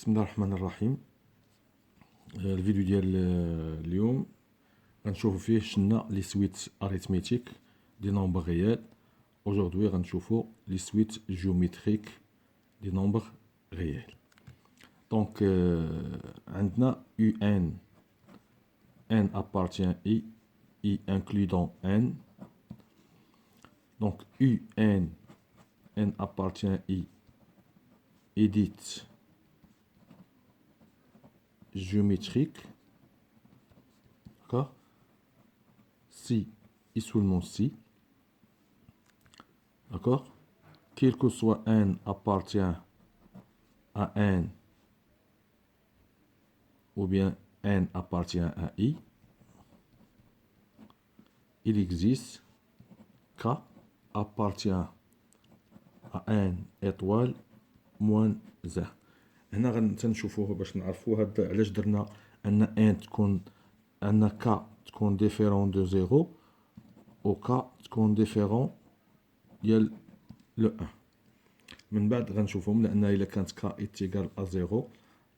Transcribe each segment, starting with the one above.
بسم الله الرحمن الرحيم. الفيديو ديال اليوم غنشوفو فيه شنا لي سويت اريثميتيك دي نومبر ريال. اجوردي غنشوفو لي سويت جيوميتريك دي نومبر ريال. دونك عندنا UN n appartient I incluant n. Donc UN n appartient I est dite géométrique, d'accord, si et seulement si, d'accord, quel que soit n appartient à n ou bien n appartient à I, il existe K appartient à n étoile moins 1. هنا غنشوفوه باش نعرفوا هاد علاش درنا ان ان تكون ان ك تكون ديفيرون دو زيرو و ك تكون ديفيرون ديال لو 1. من بعد غنشوفهم لان الا كانت ك ايتيغال ا زيرو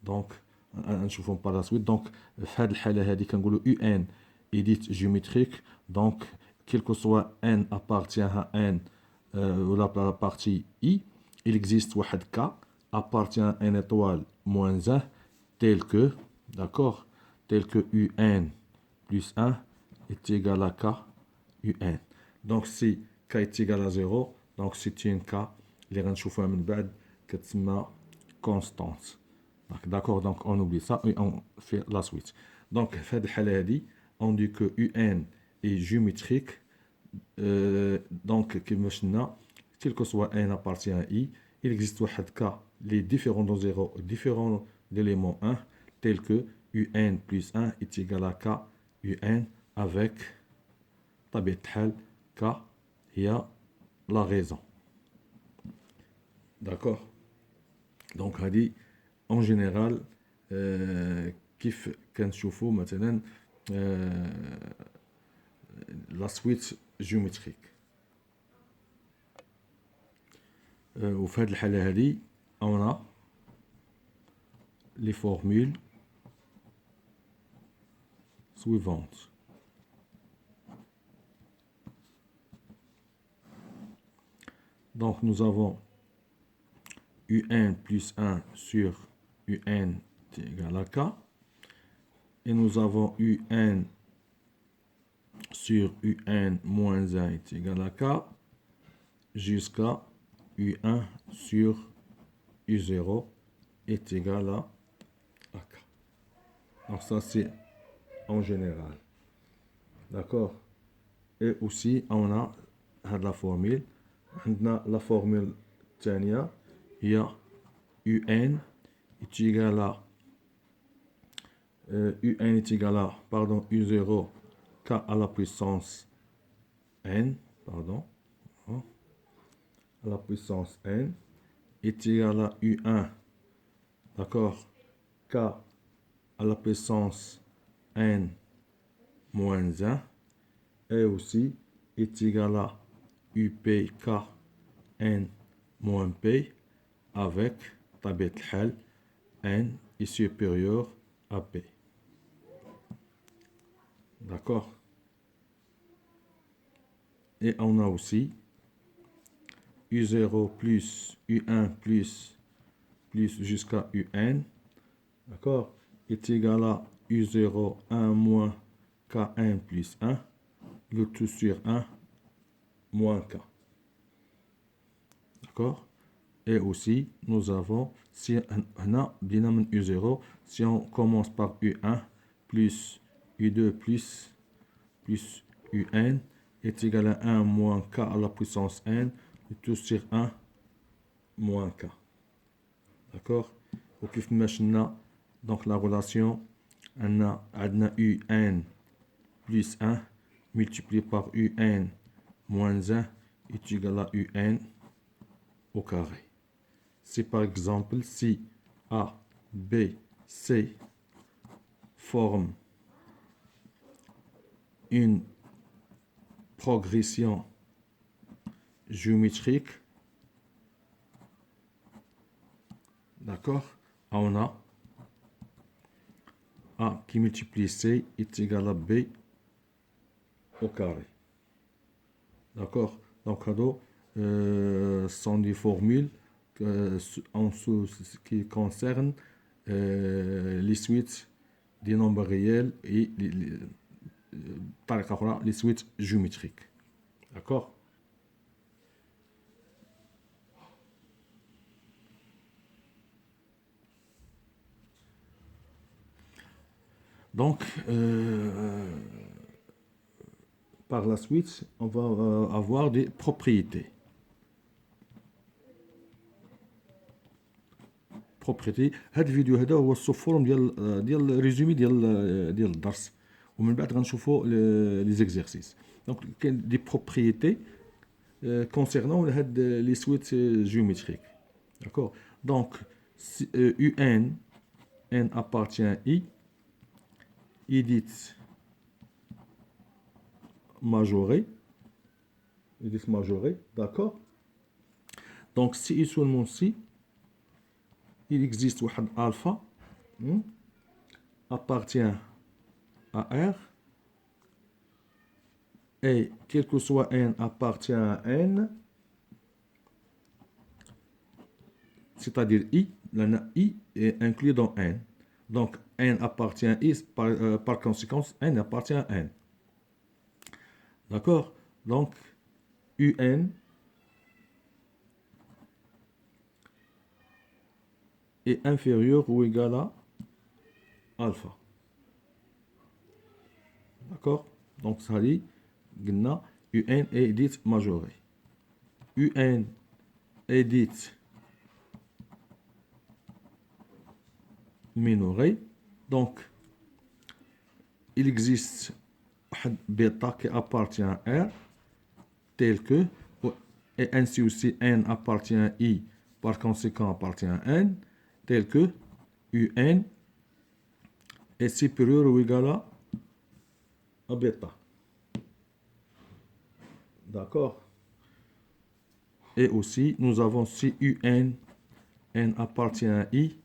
دونك غنشوفهم بار لا سويت. دونك في هاد الحاله هادي كنقولوا يو ان ايديت جيوميتريك. دونك كيلكو سوا ان ابارتيان ا ان ولا لا بارتي اي il existe واحد ك appartient à une étoile moins 1 tel que, d'accord, tel que UN plus 1 est égal à K UN. Donc si K est égal à 0, donc c'est une K اللي غنشوفوها من بعد كتسمى constante. D'accord, donc on oublie ça et on fait la suite. Donc في هذه الحالة هذه on dit que UN est géométrique. Donc كما شفنا quel que soit n appartient à I, il existe واحد K les différents de 0 différents d'éléments 1 tel que UN plus 1 est égal à K UN avec طبيعة الحال K هي la raison. D'accord. Donc هذه en général كيف كنشوفوا مثلا la suite géométrique. وفي هذه الحالة هذه on a les formules suivantes. Donc nous avons UN plus 1 sur UN est égal à K. Et nous avons UN sur UN moins 1 est égal à K jusqu'à U1 sur U0 est égal à K. Donc ça c'est en général. D'accord. Et aussi on a la formule. La formule الثانية هي UN est égal à UN est égal à U0 K à la puissance N, à la puissance N est égal à U1, d'accord, K à la puissance N moins 1 et aussi est égal à UPK N moins P avec طبيعة الحال N est supérieur à P. D'accord. Et on a aussi U0 plus U1 plus jusqu'à UN, d'accord, est égal à U0 1 moins K1 plus 1, le tout sur 1 moins K. D'accord. Et aussi, nous avons, si on a bien U0, si on commence par U1 plus U2 plus UN est égal à 1 moins K à la puissance N, et tout sur 1 moins K. D'accord. Au plus maintenant, donc la relation, on a UN plus 1 multiplié par UN moins 1 est égal à UN au carré. Si par exemple, si A, B, C forment une progression géométrique, d'accord, on a A qui multiplie C est égal à B au carré. D'accord? Donc, sont des formules qui concernent les suites des nombres réels et les suites géométriques. D'accord? Donc, par la suite, on va avoir des propriétés. هاد الفيديو هذا هو السوفورم ديال ريزومي ديال الدرس ومن بعد غنشوفوا لي زيكزيرسيس. دونك كاين دي بروبريتي concernant هاد لي سويت جيوميتريك. D'accord? Donc UN n appartient I est dite majorée. D'accord? Donc si et seulement si il existe un alpha appartient à R et quel que soit n appartient à n, c'est-à-dire I est inclus dans n. Donc n appartient à I, par conséquent n appartient à n. D'accord? Donc UN est inférieur ou égal à alpha. D'accord? Donc ça dit, UN est dite majorée. UN est dite minorée. Donc il existe un bêta qui appartient à R tel que, et ainsi aussi n appartient à I, par conséquent appartient à n, tel que UN est supérieur ou égal à bêta. D'accord? Et aussi, nous avons si UN, n appartient à I,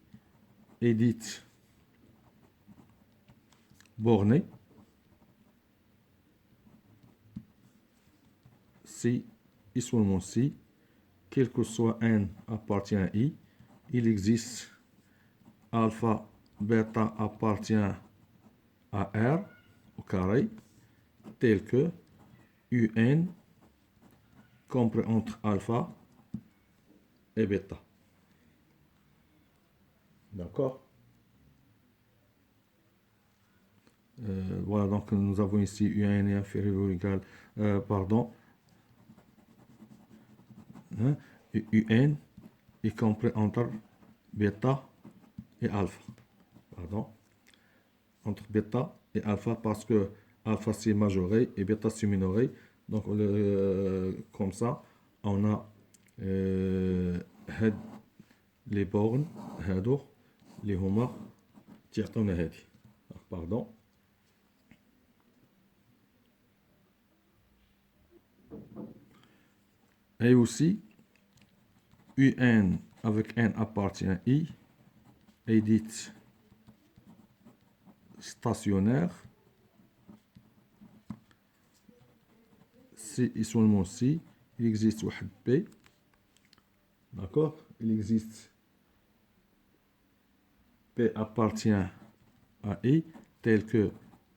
est dite bornée. Si et seulement si, quel que soit n appartient à I, il existe alpha, bêta appartient à R au carré, tel que UN compris entre alpha et bêta. D'accord? Voilà, donc nous avons ici UN est inférieur ou égal, UN est compris entre bêta et alpha. Entre bêta et alpha parce que alpha c'est majoré et bêta c'est minoré. Donc comme ça, on a les bornes هادو اللي هما تيعطيونا هادي. Pardon. Et aussi, UN avec n appartient à I est dite stationnaire si et seulement si il existe واحد P. D'accord? Il existe P appartient à I tel que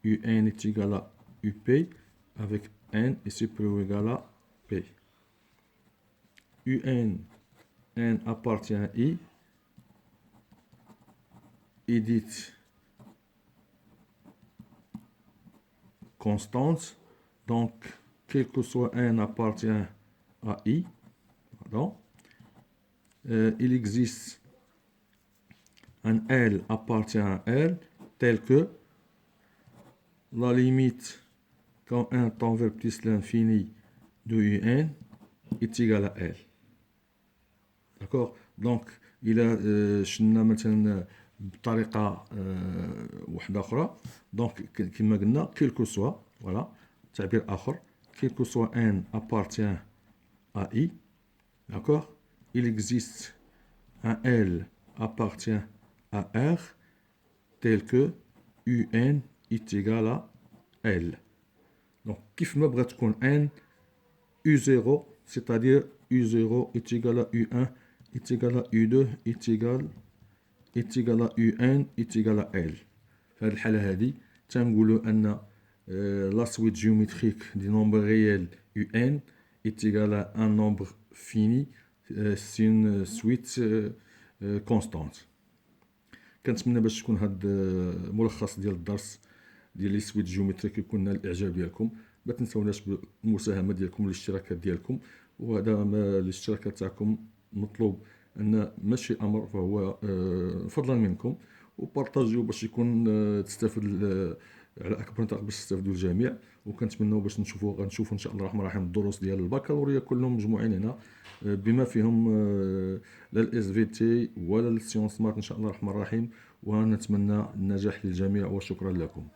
UN est égal à UP avec n est supérieur ou égal à P. UN n appartient à I est dite constante. Donc quel que soit n appartient à I, il existe un L appartient à L tel que la limite quand n tend vers plus l'infini de UN est égale à L. D'accord? Donc إلى شلنا مثلا بطريقة واحدة أخرى، دونك كما قلنا quel que soit، voilà تعبير آخر، quel que soit n appartient à I, d'accord, il existe un L appartient à R tel que UN est égal à L. Donc, كيف ما بغات تكون N U0, c'est-à-dire U0 est égal à U1 est égal à U2 est égal à UN est égal à L. في هذه الحالة هذه تنقولوا أن la suite géométrique du nombre réel UN est égal à un nombre fini, c'est une suite constante. كنتمنى باش تكون هاد الملخص ديال الدرس ديال لي سويت جيومتريك يكون نال الاعجاب ديالكم. ما تنساوناش بالمساهمه ديالكم والاشتراكات ديالكم، وهذا ما الاشتراكات تاعكم مطلوب، ان ماشي امر، فهو فضلا منكم، وبارطاجيو باش يكون تستافد على اكبر نطاق باش تستافدوا الجميع. وكنتمنوا باش غنشوفوا ان شاء الله الرحمن الرحيم الدروس ديال البكالوريا كلهم مجموعين هنا، بما فيهم لا الاس في تي ولا السيونس مات ان شاء الله الرحمن الرحيم. ونتمنى النجاح للجميع وشكرا لكم.